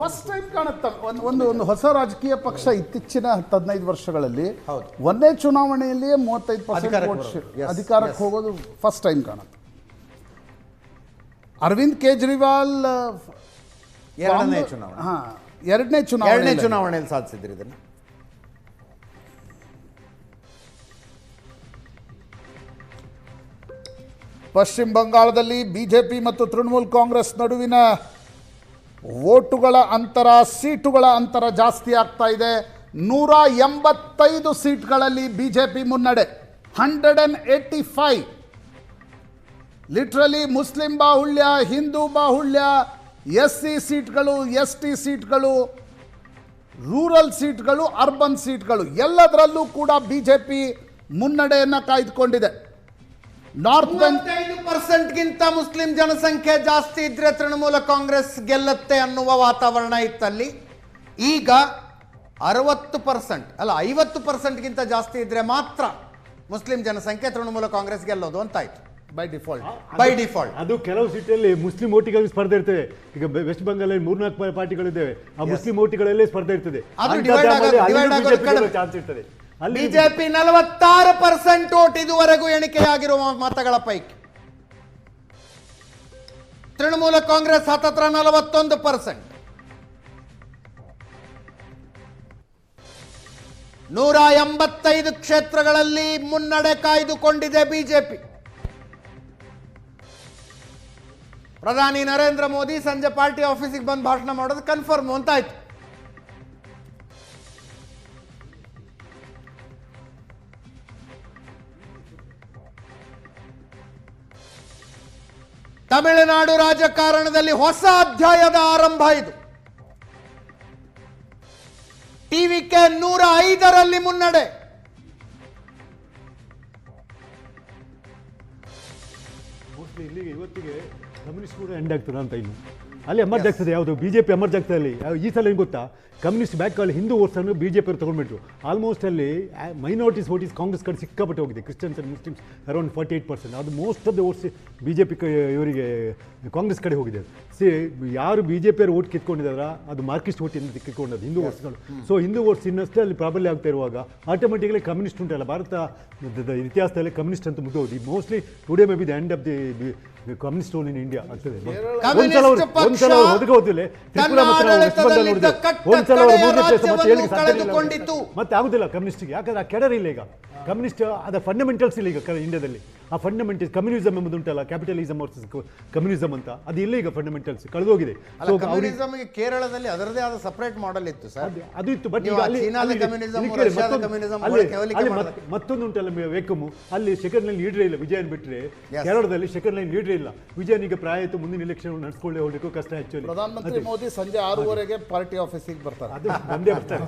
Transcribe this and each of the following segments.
First time ಕಾಣುತ್ತೆ ಒಂದು ಹೊಸ ರಾಜಕೀಯ ಪಕ್ಷ ಇತ್ತೀಚಿನ 15 ವರ್ಷಗಳಲ್ಲಿ ಒಂದೇ ಚುನಾವಣೆಯಲ್ಲಿಯೇ 35% ಅಧಿಕಾರಕ್ಕೆ ಹೋಗೋದು ಫಸ್ಟ್ ಟೈಮ್ ಕಾಣುತ್ತೆ. ಅರವಿಂದ್ ಕೇಜ್ರಿವಾಲ್ ಎರಡನೇ ಚುನಾವಣೆಯಲ್ಲಿ ಸಾಧಿಸಿದ್ರಿ ಇದನ್ನು. ಪಶ್ಚಿಮ ಬಂಗಾಳದಲ್ಲಿ ಬಿಜೆಪಿ ಮತ್ತು ತೃಣಮೂಲ ಕಾಂಗ್ರೆಸ್ ನಡುವಿನ ವೋಟುಗಳ ಅಂತರ, ಸೀಟುಗಳ ಅಂತರ ಜಾಸ್ತಿ ಆಗ್ತಾ ಇದೆ. 185 ಸೀಟ್ಗಳಲ್ಲಿ ಬಿಜೆಪಿ ಮುನ್ನಡೆ, 185. ಲಿಟ್ರಲಿ ಮುಸ್ಲಿಂ ಬಾಹುಳ್ಯ, ಹಿಂದೂ ಬಾಹುಳ್ಯ, SC ಸೀಟ್ಗಳು, ST ಸೀಟ್ಗಳು, ರೂರಲ್ ಸೀಟ್ಗಳು, ಅರ್ಬನ್ ಸೀಟ್ಗಳು ಎಲ್ಲದರಲ್ಲೂ ಕೂಡ ಬಿಜೆಪಿ ಮುನ್ನಡೆಯನ್ನು ಕಾಯ್ದುಕೊಂಡಿದೆ. ನಾರ್ತ್ 25%ಗಿಂತ ಮುಸ್ಲಿಂ ಜನಸಂಖ್ಯೆ ಜಾಸ್ತಿ ಇದ್ರೆ ತೃಣಮೂಲ ಕಾಂಗ್ರೆಸ್ ಗೆಲ್ಲತ್ತೆ ಅನ್ನುವ ವಾತಾವರಣ ಇತ್ತಲ್ಲಿ. ಈಗ 60% ಅಲ್ಲ 50%ಗಿಂತ ಜಾಸ್ತಿ ಇದ್ರೆ ಮಾತ್ರ ಮುಸ್ಲಿಂ ಜನಸಂಖ್ಯೆ ತೃಣಮೂಲ ಕಾಂಗ್ರೆಸ್ ಗೆಲ್ಲೋದು ಅಂತಾಯ್ತು ಬೈ ಡಿಫಾಲ್ಟ್. ಅದು ಕೆಲವು ಸೀಟಲ್ಲಿ ಮುಸ್ಲಿಂ ಓಟಿಗಾಗಿ ಸ್ಪರ್ಧೆ ಇರ್ತದೆ. ಈಗ ವೆಸ್ಟ್ ಬೆಂಗಾಲಲ್ಲಿ 3-4 ಪಾರ್ಟಿಗಳಿದ್ದೇವೆ, ಆ ಮುಸ್ಲಿಂ ಓಟಿಗಳಲ್ಲೇ ಸ್ಪರ್ಧೆ ಇರ್ತದೆ, ಚಾನ್ಸ್ ಇರ್ತದೆ. ಬಿಜೆಪಿ 46% ಓಟ್ ಇದುವರೆಗೂ ಎಣಿಕೆಯಾಗಿರುವ ಮತಗಳ ಪೈಕಿ, ತೃಣಮೂಲ ಕಾಂಗ್ರೆಸ್ ಹತ್ತತ್ರ 41%. 185 ಕ್ಷೇತ್ರಗಳಲ್ಲಿ ಮುನ್ನಡೆ ಕಾಯ್ದುಕೊಂಡಿದೆ ಬಿಜೆಪಿ. ಪ್ರಧಾನಿ ನರೇಂದ್ರ ಮೋದಿ ಸಂಜೆ ಪಾರ್ಟಿ ಆಫೀಸಿಗೆ ಬಂದು ಭಾಷಣ ಮಾಡೋದು ಕನ್ಫರ್ಮ್ ಅಂತಾಯ್ತು. ತಮಿಳುನಾಡು ರಾಜಕಾರಣದಲ್ಲಿ ಹೊಸ ಅಧ್ಯಾಯದ ಆರಂಭ ಇದು. ಟಿವಿಕೆ 105ರಲ್ಲಿ ಮುನ್ನಡೆ. ಮೋಸ್ಟ್ಲಿ ಇಲ್ಲಿಗೆ ಇವತ್ತಿಗೆ ಕಮ್ಯುನಿಸ್ಟ್ ಕೂಡ ಎಂಡ್ ಆಗ್ತದೆ ಅಂತ. ಇನ್ನು ಅಲ್ಲಿ ಎಮರ್ಜ್ ಆಗ್ತದೆ, ಯಾವುದು ಬಿಜೆಪಿ ಎಮರ್ಜ್ ಆಗ್ತದೆ ಅಲ್ಲಿ. ಈ ಸಲ ಏನು ಗೊತ್ತಾ, ಕಮ್ಯುನಿಸ್ಟ್ ಬ್ಯಾಕ್ ಅಲ್ಲಿ ಹಿಂದೂ ಓಟ್ಸನ್ನು ಬಿಜೆಪಿ ಅವರು ತಗೊಂಡ್ಬಿಟ್ರು. ಆಲ್ಮೋಸ್ಟ್ ಅಲ್ಲಿ ಮೈನಾರಿಟೀಸ್ ವೋಟಿಸ್ ಕಾಂಗ್ರೆಸ್ ಕಡೆ ಸಿಕ್ಕಾಪಟ್ಟೆ ಹೋಗಿದೆ. Christians and Muslims around 48%. ಅದು most of the oats BJP ಇವರಿಗೆ ಕಾಂಗ್ರೆಸ್ ಕಡೆ ಹೋಗಿದೆ. ಯಾರು ಬಿಜೆಪಿಯವರು ಓಟ್ ಕಿತ್ಕೊಂಡಿದ್ದಾರ ಅದು Marxist ಓಟಿಂದ ಕಿತ್ಕೊಂಡದ್ದು Hindu ಓಟ್ಸ್ಗಳು. So Hindu oats ಇನ್ನಷ್ಟೇ ಅಲ್ಲಿ ಪ್ರಾಬಲ್ಯ ಆಗ್ತಾ ಇರುವಾಗ ಆಟೋಮೆಟಿಕಲಿ ಕಮ್ಯುನಿಸ್ಟ್ ಉಂಟಲ್ಲ, ಭಾರತ ಇತಿಹಾಸದಲ್ಲಿ ಕಮ್ಯುನಿಸ್ಟ್ ಅಂತ ಮುಗಿದೋದು. Mostly today may be the end of the communist rule in India ಆಗ್ತದೆ. ಒಂದ್ಸಲ ಹೊರಗೆ ಹೋದಿಲ್ಲ, ತ್ರಿಪುರಾ ಮತ್ತೆ ಆಗುದಿಲ್ಲ ಕಮ್ಯುನಿಸ್ಟ್ಗೆ. ಯಾಕಂದ್ರೆ ಆ ಕೆಡರ್ ಇಲ್ಲ ಈಗ. ಕಮ್ಯುನಿಸ್ಟ್ ಅದ ಫಂಡಮೆಂಟಲ್ಸ್ ಇಲ್ಲ ಈಗ ಇಂಡಿಯಾದಲ್ಲಿ. ಆ ಫಂಡಮೆಂಟಲ್ಸ್ ಕಮ್ಯುನಿಸಮ್ ಎಂಬುದು ಉಂಟಲ್ಲ, ಕ್ಯಾಪಿಟಲಿಸಮ್ ವರ್ಸಸ್ ಕಮ್ಯುನಿಸಮ್ ಅಂತ, ಅದು ಇಲ್ಲ ಈಗ. ಫಂಡಮೆಂಟಲ್ಸ್ ಕಳೆದೋಗಿದೆ. ಕೇರಳದಲ್ಲಿ ಅದರದೇ ಆದ ಸಪರೇಟ್ ಮಾಡೆಲ್ ಇತ್ತು ಸರ್, ಅದು ಇತ್ತು. ಬಟ್ ಈಗ ಮತ್ತೊಂದು ಉಂಟಲ್ಲ ವೇಕಮ್, ಅಲ್ಲಿ ಸೆಕೆಂಡ್ ಲೈನ್ ಲೀಡರ್ ಇಲ್ಲ. ವಿಜಯನ್ ಬಿಟ್ಟರೆ ಕೇರಳದಲ್ಲಿ ಸೆಕೆಂಡ್ ಲೈನ್ ಲೀಡರ್ ಇಲ್ಲ. ವಿಜಯನ್ ಈಗ ಪ್ರಾಯತ್ತು ಮುಂದಿನ ಎಲೆಕ್ಷನ್ ನಡೆಸ್ಕೊಳ್ಳಿ ಹೋಗ್ಲಿಕ್ಕೂ ಕಷ್ಟ. ಆಕ್ಚುಲಿ ಪ್ರಧಾನಮಂತ್ರಿ ಮೋದಿ ಸಂಜೆ 6:30ಗೆ ಪಾರ್ಟಿ ಆಫೀಸಿಗೆ ಬರ್ತಾರೆ. ಅದು ಬಂದೇ ಬರ್ತಾರೆ.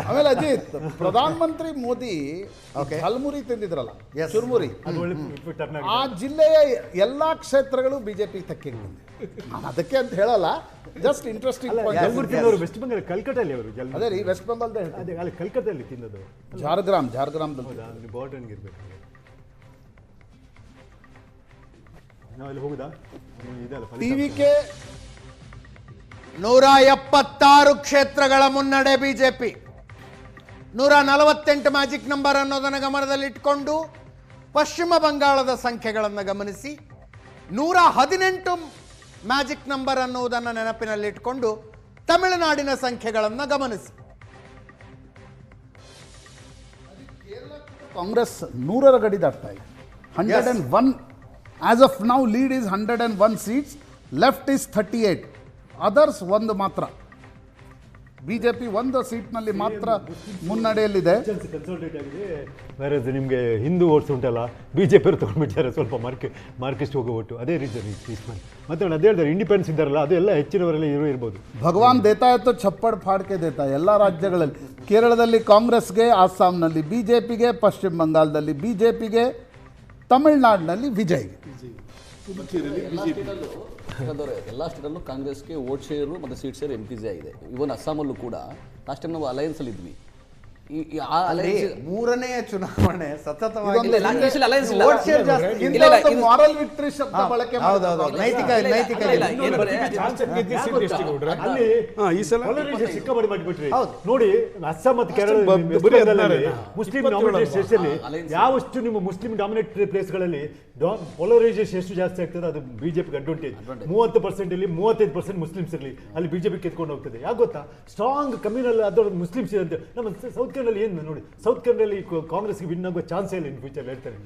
ಆಮೇಲೆ ಅಜಿತ್, ಪ್ರಧಾನಮಂತ್ರಿ ಮೋದಿ ಹಲ್ಮುರಿ ತಿಂದಿದ್ರಲ್ಲ, ಚುರ್ಮುರಿ, ಆ ಜಿಲ್ಲೆಯ ಎಲ್ಲಾ ಕ್ಷೇತ್ರಗಳು ಬಿಜೆಪಿ ತೆಕ್ಕಿಗೆ ಬಂದಿದೆ. ನಾನು ಅದಕ್ಕೆ ಅಂತ ಹೇಳಲ್ಲ, ಜಸ್ಟ್ ಇಂಟ್ರೆಸ್ಟಿಂಗ್. ವೆಸ್ಟ್ ಬೆಂಗಾಲ್ ಕಲ್ಕಟ್ಟಲ್ಲಿ ಅವರು ಅದೇ ರೀ, ವೆಸ್ಟ್ ಬೆಂಗಾಲ್ ಅಲ್ಲಿ ಕಲ್ಕತ್ತಲ್ಲಿ ತಿನ್ನೋದು. ಜಾರ್ಗ್ರಾಮ್ದಲ್ಲಿ ಬಾರ್ಡರ್ಗೆ ಇರ್ಬೇಕು. ನಾವಲ್ಲಿ ಹೋಗುದಾ? ಟಿವಿಕೆ 176 ಕ್ಷೇತ್ರಗಳ ಮುನ್ನಡೆ ಬಿಜೆಪಿ. 148 ಮ್ಯಾಜಿಕ್ ನಂಬರ್ ಅನ್ನೋದನ್ನು ಗಮನದಲ್ಲಿಟ್ಟುಕೊಂಡು ಪಶ್ಚಿಮ ಬಂಗಾಳದ ಸಂಖ್ಯೆಗಳನ್ನು ಗಮನಿಸಿ, 118 ಮ್ಯಾಜಿಕ್ ನಂಬರ್ ಅನ್ನುವುದನ್ನು ನೆನಪಿನಲ್ಲಿಟ್ಟುಕೊಂಡು ತಮಿಳುನಾಡಿನ ಸಂಖ್ಯೆಗಳನ್ನು ಗಮನಿಸಿ. ಕಾಂಗ್ರೆಸ್ 100ರ ಗಡಿ ದಾಟ್ತಾ ಇದೆ. 101 as of now lead is 101 seats, left his 38, others ಒಂದು ಮಾತ್ರ. ಬಿಜೆಪಿ ಒಂದು ಸೀಟ್ನಲ್ಲಿ ಮಾತ್ರ ಮುನ್ನಡೆಯಲ್ಲಿದೆ. ಕನ್ಸಲ್ಟೇಟ್ ಆಗಿದೆ. ಬೇರೆ ನಿಮಗೆ ಹಿಂದೂ ಓಟ್ಸ್ ಉಂಟಲ್ಲ, ಬಿಜೆಪಿ ಅವರು ತೊಗೊಂಡ್ಬಿಟ್ಟಿದ್ದಾರೆ ಸ್ವಲ್ಪ ಮಾರ್ಕಿಸ್ಟ್ ಹೋಗೋ ಒಟ್ಟು. ಅದೇ ರೀಸನ್ ಮತ್ತೆ ಅದೇ ಹೇಳ್ತಾರೆ, ಇಂಡಿಪೆಂಡೆನ್ಸ್ ಇದ್ದಾರಲ್ಲ ಅದೆಲ್ಲ ಹೆಚ್ಚಿನವರೆಲ್ಲ ಇರ್ಬೋದು. ಭಗವಾನ್ ದೇತಾ ಇತ್ತು ಚಪ್ಪಡ್ ಫಾಡ್ಕೆ ದೇತಾ. ಎಲ್ಲ ರಾಜ್ಯಗಳಲ್ಲಿ, ಕೇರಳದಲ್ಲಿ ಕಾಂಗ್ರೆಸ್ಗೆ, ಅಸ್ಸಾಂನಲ್ಲಿ ಬಿಜೆಪಿಗೆ, ಪಶ್ಚಿಮ ಬಂಗಾಳದಲ್ಲಿ ಬಿಜೆಪಿಗೆ, ತಮಿಳುನಾಡಿನಲ್ಲಿ ವಿಜಯ್ಗೆ. ಎಲ್ಲ ಸ್ಟೇಟಲ್ಲೂ ಕಾಂಗ್ರೆಸ್ಗೆ ವೋಟ್ ಶೇರು ಮತ್ತು ಸೀಟ್ ಶೇರ್ MPs ಆಗಿದೆ. ಇವನ್ ಅಸ್ಸಾಮಲ್ಲೂ ಕೂಡ ಲಾಸ್ಟ್ ಟೈಮ್ ನಾವು ಅಲಯನ್ಸಲ್ಲಿ ಇದ್ವಿ. ಆ ಅಲ್ಲಿ alliance- ಮೂರನೆಯ ಚುನಾವಣೆ ಸತತವಾಗಿ ಇದೊಂದು ಇಲ್ಲ, ಇಲ್ಲ, alliance ಇಲ್ಲ. vote share ಜಾಸ್ತಿ. ಇಂಥ ಇಲ್ಲ, ಒಂದು ಇದು- ಮಾರಲ್ ವಿಕ್ಟ್ರಿ ಶಬ್ದ ಬಳಕೆ ಹೌದೌದು ಮಾಡಿದ್ರು. ನೈತಿಕ ಇಲ್ಲ, ನೈತಿಕ ಇಲ್ಲ, ಇದೆ. ಏನು ಬರೀ ಅಲ್ಲಿ ಈ ಸಲ polarization ಸಿಕ್ಕಾಪಟ್ಟೆ ಮಾಡಿಬಿಟ್ರಿ ಹೌದು. ನೋಡಿ ಅಸ್ಸಾಂ ಮತ್ತು ಕೇರಳ ಬರೀ ವೆಸ್ಟ್ ಬೆಂಗಾಲಲ್ಲಿ 16 ಮುಸ್ಲಿಂ ಡಾಮಿನೇಟೆಡ್ ಸ್ಟೇಟ್ಸ್ ಅಲ್ಲಿ ಯಾವಷ್ಟು ನಿಮ್ಮ ಮುಸ್ಲಿಂ ಡಾಮಿನೇಟೆಡ್ ಪ್ಲೇಸ್ಗಳಲ್ಲಿ ಪೊಲರೈಸೇಷನ್ ಎಷ್ಟು ಜಾಸ್ತಿ ಆಗ್ತದೆ ಅದು ಬಿಜೆಪಿಗೆ ಅಡ್ವಾಂಟೇಜ್ 30% ಇಲ್ಲಿ 35% ಮುಸ್ಲಿಮ್ಸ್ ಇರಲಿ ಅಲ್ಲಿ ಬಿಜೆಪಿ ಕೆತ್ಕೊಂಡು ಹೋಗ್ತದೆ ಯಾಕೆ ಗೊತ್ತಾ ಸ್ಟ್ರಾಂಗ್ ಕಮ್ಯುನಲ್ ಅದರ ಮುಸ್ಲಿಮ್ಸ್ ಅಂತ ನಮ್ಮ ಸೌತ್ ಕೆನಡಲ್ಲಿ ಏನು ನೋಡಿ ಸೌತ್ ಕೆನಡಲ್ಲಿ ಕಾಂಗ್ರೆಸ್ಗೆ ವಿನ್ ಆಗೋ ಚಾನ್ಸೇ ಇಲ್ಲ ಇನ್ ಫ್ಯೂಚರ್ ಹೇಳ್ತಾರೆ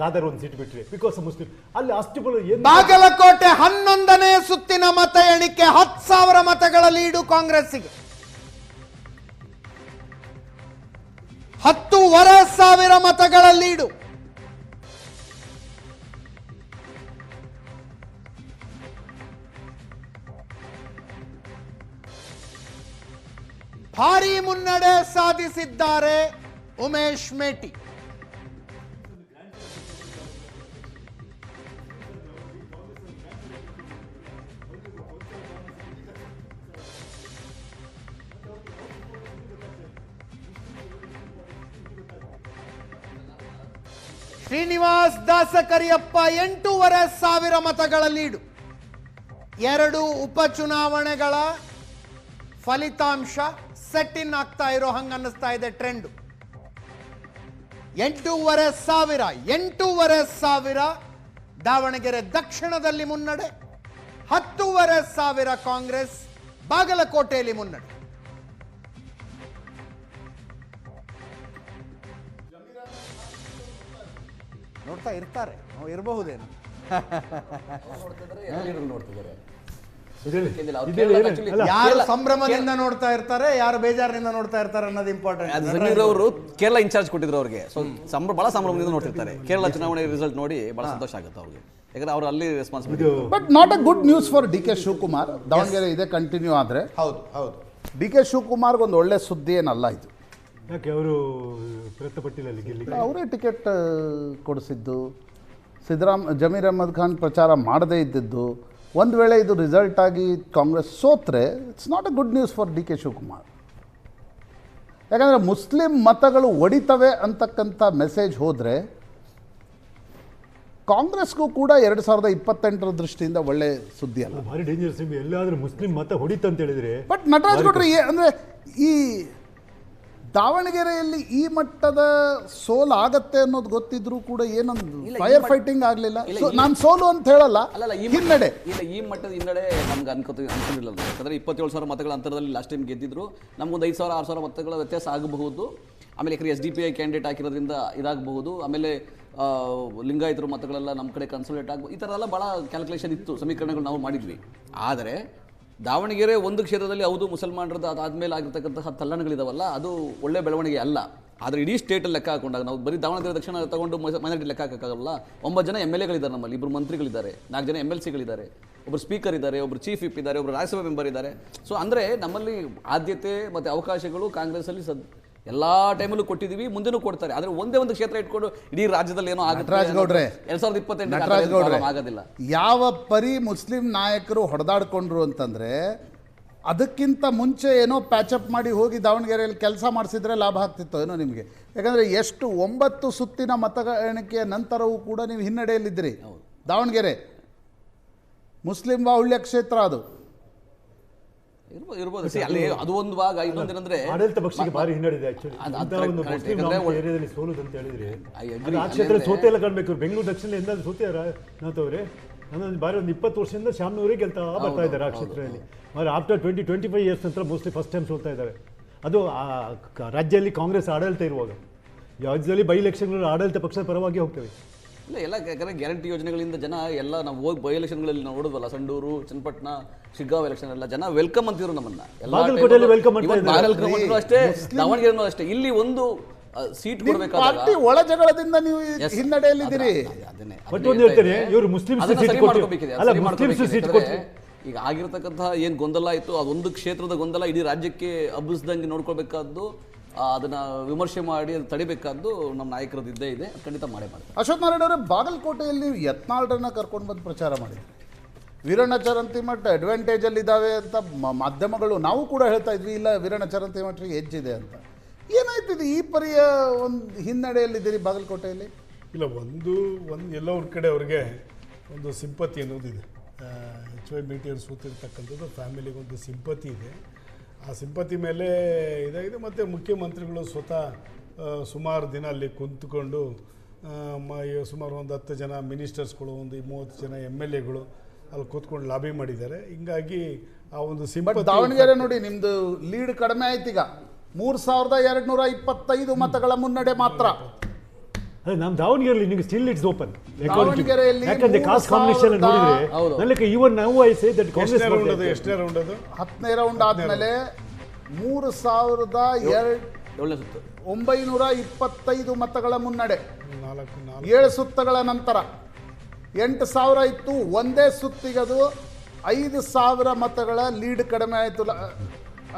ಕಾದರ್ ಒಂದು ಸೀಟ್ ಬಿಟ್ಟರೆ ಬಿಕಾಸ್ ಮುಸ್ಲಿಂ ಅಲ್ಲಿ ಅಷ್ಟು ಏನು ಬಾಗಲಕೋಟೆ 11ನೇ ಸುತ್ತಿನ ಮತ ಎಣಿಕೆ 10,000 ಮತಗಳ ಲೀಡು ಕಾಂಗ್ರೆಸ್ಸಿಗೆ 10,500 ಮತಗಳ ಲೀಡು. ಭಾರೀ ಮುನ್ನಡೆ ಸಾಧಿಸಿದ್ದಾರೆ ಉಮೇಶ್ ಮೇಟಿ. ಶ್ರೀನಿವಾಸ್ ದಾಸಕರಿಯಪ್ಪ 8,500 ಮತಗಳ ಲೀಡು. 2 ಉಪಚುನಾವಣೆಗಳ ಫಲಿತಾಂಶ ಸೆಟ್ ಇನ್ ಆಗ್ತಾ ಇರೋ ಹಂಗ ಅನ್ನಿಸ್ತಾ ಇದೆ ಟ್ರೆಂಡ್. 8,500 ದಾವಣಗೆರೆ ದಕ್ಷಿಣದಲ್ಲಿ ಮುನ್ನಡೆ, 10,500 ಕಾಂಗ್ರೆಸ್ ಬಾಗಲಕೋಟೆಯಲ್ಲಿ ಮುನ್ನಡೆ. ನೋಡ್ತಾ ಇರ್ತಾರೆ, ಇರಬಹುದೇನು. ನೋಡ್ತಿದ್ದಾರೆ ಯಾರು ಸಂಭ್ರಮದಿಂದ ನೋಡ್ತಾ ಇರ್ತಾರೆ, ಯಾರು ಬೇಜಾರಿನಿಂದ ನೋಡ್ತಾ ಇರ್ತಾರೆ ಅನ್ನೋದು ಇಂಪಾರ್ಟೆಂಟ್. ಜಮೀರ್ ಅವರು ಕೇರಳ ಇನ್ಚಾರ್ಜ್ ಕೊಟ್ಟಿದ್ರು ಅವ್ರಿಗೆ. ಸೊ ಬಹಳ ಸಂಭ್ರಮದಿಂದ ನೋಡ್ತಿರ್ತಾರೆ. ಕೇರಳ ಚುನಾವಣೆ ರಿಸಲ್ಟ್ ನೋಡಿ ಬಹಳ ಸಂತೋಷ ಆಗುತ್ತೆ ಅವ್ರಿಗೆ, ಯಾಕಂದ್ರೆ ಅವ್ರು ಅಲ್ಲಿ responsibility. But not a good news for D K Shivakumar. Davanagere ಇದೆ ಕಂಟಿನ್ಯೂ ಆದರೆ ಹೌದು ಹೌದು. ಡಿ ಕೆ ಶಿವಕುಮಾರ್ಗೆ ಒಂದು ಒಳ್ಳೆ ಸುದ್ದಿ ಏನಲ್ಲ ಇದು. ಯಾಕೆ ಅವರು ಪ್ರಯತ್ನ ಪಟ್ಟಿಲ್ಲ ಅಲ್ಲಿ ಗೆಲ್ಲಿ ಅವರೇ ಟಿಕೆಟ್ ಕೊಡಿಸಿದ್ದು, ಜಮೀರ್ ಅಹ್ಮದ್ ಖಾನ್ ಪ್ರಚಾರ ಮಾಡದೇ ಇದ್ದಿದ್ದು. ಒಂದು ವೇಳೆ ಇದು ರಿಸಲ್ಟ್ ಆಗಿ ಕಾಂಗ್ರೆಸ್ ಸೋತ್ರೆ it's not a good news for D K Shivakumar. ಯಾಕಂದರೆ ಮುಸ್ಲಿಂ ಮತಗಳು ಒಡಿತವೆ ಅಂತಕ್ಕಂಥ ಮೆಸೇಜ್ ಹೋದರೆ ಕಾಂಗ್ರೆಸ್ಗೂ ಕೂಡ 2028 ದೃಷ್ಟಿಯಿಂದ ಒಳ್ಳೆ ಸುದ್ದಿ ಅಲ್ಲ. ಭಾರಿ ಡೇಂಜರಸ್. ಎಲ್ಲಾದ್ರೂ ಮುಸ್ಲಿಂ ಮತ ಹೊಡಿತಂತ ಹೇಳಿದ್ರೆ ಬಟ್ ನಟರಾಜ್ ಗೌಡ್ರು ಅಂದರೆ ಈ ದಾವಣಗೆರೆಯಲ್ಲಿ ಈ ಮಟ್ಟದ ಸೋಲ್ ಆಗತ್ತೆ ಅನ್ನೋದು ಗೊತ್ತಿದ್ರು ಕೂಡ ಏನೊಂದು ಫೈರ್ ಫೈಟಿಂಗ್ ಆಗಲಿಲ್ಲ. ನಾನು ಸೋಲು ಅಂತ ಹೇಳಲ್ಲ, ಹಿನ್ನಡೆ ಇಲ್ಲ, ಈ ಮಟ್ಟದ ಹಿನ್ನಡೆ ನಮ್ಗೆ ಅನ್ಕೊಂಡಿಲ್ಲ. ಯಾಕಂದ್ರೆ 27,000 ಮತಗಳ ಅಂತರದಲ್ಲಿ ಲಾಸ್ಟ್ ಟೈಮ್ ಗೆದ್ದಿದ್ರು. ನಮಗೊಂದು 5,000-6,000 ಮತಗಳ ವ್ಯತ್ಯಾಸ ಆಗಬಹುದು. ಆಮೇಲೆ ಯಾಕಂದ್ರೆ SDPI ಕ್ಯಾಂಡಿಡೇಟ್ ಹಾಕಿರೋದ್ರಿಂದ ಇದಾಗಬಹುದು. ಆಮೇಲೆ ಲಿಂಗಾಯತರು ಮತಗಳೆಲ್ಲ ನಮ್ಮ ಕಡೆ ಕನ್ಸಲ್ಟೇಟ್ ಆಗಬಹುದು. ಈ ಥರ ಎಲ್ಲ ಭಾಳ ಕ್ಯಾಲ್ಕುಲೇಷನ್ ಇತ್ತು, ಸಮೀಕರಣಗಳು ನಾವು ಮಾಡಿದ್ವಿ. ಆದರೆ ದಾವಣಗೆರೆ ಒಂದು ಕ್ಷೇತ್ರದಲ್ಲಿ ಹೌದು ಮುಸಲ್ಮಾನರದ್ದು ಅದಾದಮೇಲೆ ಆಗಿರ್ತಕ್ಕಂತಹ ತಲ್ಲಣಗಳಿದಾವಲ್ಲ, ಅದು ಒಳ್ಳೆ ಬೆಳವಣಿಗೆ ಅಲ್ಲ. ಆದರೆ ಇಡೀ ಸ್ಟೇಟಲ್ಲಿ ಲೆಕ್ಕ ಹಾಕೊಂಡಾಗ ನಾವು ಬರೀ ದಾವಣಗೆರೆ ದಕ್ಷಿಣ ತಗೊಂಡು ಮೈನಾರಿಟಿ ಲೆಕ್ಕ ಹಾಕೋಕ್ಕಾಗಲ್ಲ. 9 ಜನ MLA ಗಳಿದ್ದಾರೆ ನಮ್ಮಲ್ಲಿ, 2 ಮಂತ್ರಿಗಳಿದ್ದಾರೆ, 4 ಜನ MLCಗಳಿದ್ದಾರೆ, ಒಬ್ಬರು ಸ್ಪೀಕರ್ ಇದ್ದಾರೆ, ಒಬ್ಬರು ಚೀಫ್ ವಿಪ್ ಇದ್ದಾರೆ, ಒಬ್ಬರು ರಾಜ್ಯಸಭಾ ಮೆಂಬರ್ ಇದ್ದಾರೆ. ಸೊ ಅಂದರೆ ನಮ್ಮಲ್ಲಿ ಆದ್ಯತೆ ಮತ್ತು ಅವಕಾಶಗಳು ಕಾಂಗ್ರೆಸ್ಸಲ್ಲಿ ಎಲ್ಲ ಟೈಮಲ್ಲೂ ಕೊಟ್ಟಿದ್ದೀವಿ, ಮುಂದೆನೂ ಕೊಡ್ತಾರೆ. ಆದರೆ ಒಂದೇ ಒಂದು ಕ್ಷೇತ್ರ ಇಟ್ಕೊಂಡು ಇಡೀ ರಾಜ್ಯದಲ್ಲಿ ಏನೋ ಆಗುತ್ತೆ. ನಟರಾಜ್ ಗೌಡ್ರೆ 2028 ಆಗೋದಿಲ್ಲ. ಯಾವ ಪರಿ ಮುಸ್ಲಿಂ ನಾಯಕರು ಹೊಡೆದಾಡ್ಕೊಂಡ್ರು ಅಂತಂದ್ರೆ ಅದಕ್ಕಿಂತ ಮುಂಚೆ ಏನೋ ಪ್ಯಾಚಪ್ ಮಾಡಿ ಹೋಗಿ ದಾವಣಗೆರೆಯಲ್ಲಿ ಕೆಲಸ ಮಾಡಿಸಿದ್ರೆ ಲಾಭ ಆಗ್ತಿತ್ತು ಏನೋ ನಿಮಗೆ. ಯಾಕಂದರೆ ಎಷ್ಟು 9 ಸುತ್ತಿನ ಮತ ಎಣಿಕೆಯ ನಂತರವೂ ಕೂಡ ನೀವು ಹಿನ್ನಡೆಯಲ್ಲಿದ್ದೀರಿ. ದಾವಣಗೆರೆ ಮುಸ್ಲಿಂ ಬಾಹುಳ್ಯ ಕ್ಷೇತ್ರ ಅದು. ಇರ್ಬೋದು ಅಲ್ಲಿ ಅದು ಒಂದು ಭಾಗ. ಇನ್ನೊಂದೇನಂದ್ರೆ ಆಡಳಿತ ಪಕ್ಷಕ್ಕೆ ಭಾರಿ ಹಿನ್ನಡೆ ಆಕ್ಚುಲಿ. ಏರಿಯಾದಲ್ಲಿ ಸೋಲುದು ಅಂತ ಹೇಳಿದ್ರೆ ಆ ಕ್ಷೇತ್ರ ಸೋತೆ ಎಲ್ಲ ಕಾಣ್ಬೇಕು. ಬೆಂಗಳೂರು ದಕ್ಷಿಣ ಎಂದಾದ್ರು ಸೋತಿಯಾರ ನಾತವ್ರೆ ನಾನು ಬಾರಿ ಒಂದು 20 ವರ್ಷದಿಂದ ಶಾಮನೂರಿಗೆ ಗೆಲ್ತಾ ಬರ್ತಾ ಇದ್ದಾರೆ ಆ ಕ್ಷೇತ್ರದಲ್ಲಿ. ಆದರೆ ಆಫ್ಟರ್ 20-25 ಇಯರ್ಸ್ ನಂತರ ಮೋಸ್ಟ್ಲಿ ಫಸ್ಟ್ ಟೈಮ್ ಸೋಲ್ತಾ ಇದ್ದಾರೆ. ಅದು ರಾಜ್ಯದಲ್ಲಿ ಕಾಂಗ್ರೆಸ್ ಆಡಳಿತ ಇರುವಾಗ. ರಾಜ್ಯದಲ್ಲಿ ಬೈ ಎಲೆಕ್ಷನ್ಗಳು ಆಡಳಿತ ಪಕ್ಷದ ಪರವಾಗಿ ಹೋಗ್ತವೆ. ಇಲ್ಲ ಎಲ್ಲ ಯಾಕಂದ್ರೆ ಗ್ಯಾರಂಟಿ ಯೋಜನೆಗಳಿಂದ ಜನ ಎಲ್ಲ ನಾವು ಹೋಗಿ ಬೈ ಎಲೆಕ್ಷನ್ಗಳಲ್ಲಿ ನಾವು ನೋಡಿದ್ವಲ್ಲ, ಸಂಡೂರು, ಚನ್ನಪಟ್ಟಣ, ಶಿಗ್ಗಾಂವ್ ಎಲೆಕ್ಷನ್ ಎಲ್ಲ ಜನ ವೆಲ್ಕಮ್ ಅಂತಿದ್ರು ನಮ್ಮನ್ನ. ಬಾಗಲಕೋಟೆಯಲ್ಲಿ ವೆಲ್ಕಮ್ ಮಾಡ್ತಾ ಬಾಗಲಕೋಟೆಯಲ್ಲೂ ಅಷ್ಟೇ, ದಾವಣಗೆರೆನೂ ಅಷ್ಟೇ. ಇಲ್ಲಿ ಒಂದು ಸೀಟ್ ಕೊಡಬೇಕಾದಾಗ ಪಾರ್ಟಿ ಒಳ ಜಗಳದಿಂದ ನೀವು ಹಿನ್ನಡೆಯಲ್ಲಿದ್ದೀರಿ. ಬಟ್ ಒಂದು ಹೇಳ್ತೇನೆ, ಇವರು ಮುಸ್ಲಿಮ್ಸ್ ಸೀಟ್ ಕೊಟ್ಟು ಅಲ್ಲ ಮುಸ್ಲಿಮ್ಸ್ ಸೀಟ್ ಕೊಟ್ಟು ಈಗ ಆಗಿರತಕ್ಕಂತಹ ಏನು ಗೊಂದಲ ಆಯಿತು, ಅದೊಂದು ಕ್ಷೇತ್ರದ ಗೊಂದಲ ಇಡೀ ರಾಜ್ಯಕ್ಕೆ ಹಬ್ಬಿಸ್ದಂಗೆ ನೋಡ್ಕೊಳ್ಬೇಕಾದ್ದು, ಅದನ್ನ ವಿಮರ್ಶೆ ಮಾಡಿ ಅದು ತಡಿಬೇಕಾದ್ದು ನಮ್ಮ ನಾಯಕರದ್ದು ಇದ್ದೇ ಇದೆ. ಖಂಡಿತ ಮಾಡೇ ಮಾಡ್ತಾರೆ. ಅಶೋಕ್ ನಾರಾಯಣ ಅವರೇ, ಬಾಗಲಕೋಟೆಯಲ್ಲಿ ಯತ್ನಾಳ್ರನ್ನ ಕರ್ಕೊಂಡು ಬಂದು ಪ್ರಚಾರ ಮಾಡಿದ್ರು. ವೀರಣ್ಣ ಚರಂತಿಮಠ ಅಡ್ವಾಂಟೇಜಲ್ಲಿದ್ದಾವೆ ಅಂತ ಮಾಧ್ಯಮಗಳು, ನಾವು ಕೂಡ ಹೇಳ್ತಾ ಇದ್ವಿ ಇಲ್ಲ ವೀರಣ್ಣ ಚರಂತಿಮಠರಿಗೆ ಎಜ್ಜಿದೆ ಅಂತ. ಏನಾಯ್ತಿದೆ ಈ ಪರಿಯ ಒಂದು ಹಿನ್ನಡೆಯಲ್ಲಿದ್ದೀರಿ ಬಾಗಲಕೋಟೆಯಲ್ಲಿ? ಇಲ್ಲ, ಒಂದು ಎಲ್ಲೋ ಒಂದು ಕಡೆ ಅವ್ರಿಗೆ ಒಂದು ಸಿಂಪತಿ ಅನ್ನೋದಿದೆ. ಎಚ್ ವೈ ಮೇಟಿ ಸೂತಿರ್ತಕ್ಕಂಥದ್ದು ಫ್ಯಾಮಿಲಿಗೆ ಒಂದು ಸಿಂಪತಿ ಇದೆ. ಆ ಸಿಂಪತಿ ಮೇಲೆ ಇದಾಗಿದೆ. ಮತ್ತು ಮುಖ್ಯಮಂತ್ರಿಗಳು ಸ್ವತಃ ಸುಮಾರು ದಿನ ಅಲ್ಲಿ ಕುಂತ್ಕೊಂಡು ಸುಮಾರು ಒಂದು 10 ಜನ ಮಿನಿಸ್ಟರ್ಸ್ಗಳು, ಒಂದು 30 ಜನ MLAಗಳು ಅಲ್ಲಿ ಕೂತ್ಕೊಂಡು ಲಾಬಿ ಮಾಡಿದ್ದಾರೆ. ಹಿಂಗಾಗಿ ಆ ಒಂದು ಬಟ್ ಸಿಂಪತಿ. ದಾವಣಗೆರೆ ನೋಡಿ, ನಿಮ್ದು ಲೀಡ್ ಕಡಿಮೆ ಆಯ್ತು ಈಗ, 3225 ಮತಗಳ ಮುನ್ನಡೆ ಮಾತ್ರ. ಅದೇ ನಮ್ಮ ದಾವಣಗೆರೆಯಲ್ಲಿ ನಿಮಗೆ ಸ್ಟಿಲ್ ಇಟ್ಸ್ ಓಪನ್. ದಾವಣಗೆರೆಯಲ್ಲಿ ಯಾಕಂದ್ರೆ ಕಾಸ್ಟ್ ಕಾಂಬಿನೇಷನ್ ನೋಡಿದ್ರೆ ಹೌದು. ನನಗೆ ಈವನ್ ನಾವು ಐ ಸೇ ದಟ್ ಎಷ್ಟನೇ ರೌಂಡ್ ಅದು? ಕಾಂಗ್ರೆಸ್ ಎಷ್ಟನೇ ರೌಂಡ್ ಅದು? 10ನೇ ರೌಂಡ್ ಆದ್ಮೇಲೆ 3225 ಮತಗಳ ಮುನ್ನಡೆ. 7 ಸುತ್ತುಗಳ ನಂತರ 8000 ಇತ್ತು. ಒಂದೇ ಸುತ್ತಿಗದು 5000 ಮತಗಳ ಲೀಡ್ ಕಡಿಮೆ ಆಯಿತು.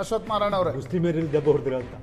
ಅಶ್ವಥ್ ನಾರಾಯಣ ಅವರೇ, ಮುಸ್ಲಿಮರಲ್ಲಿ ದೆಬ್ಬ ಹೊಡೆದಿರ ಅಂತ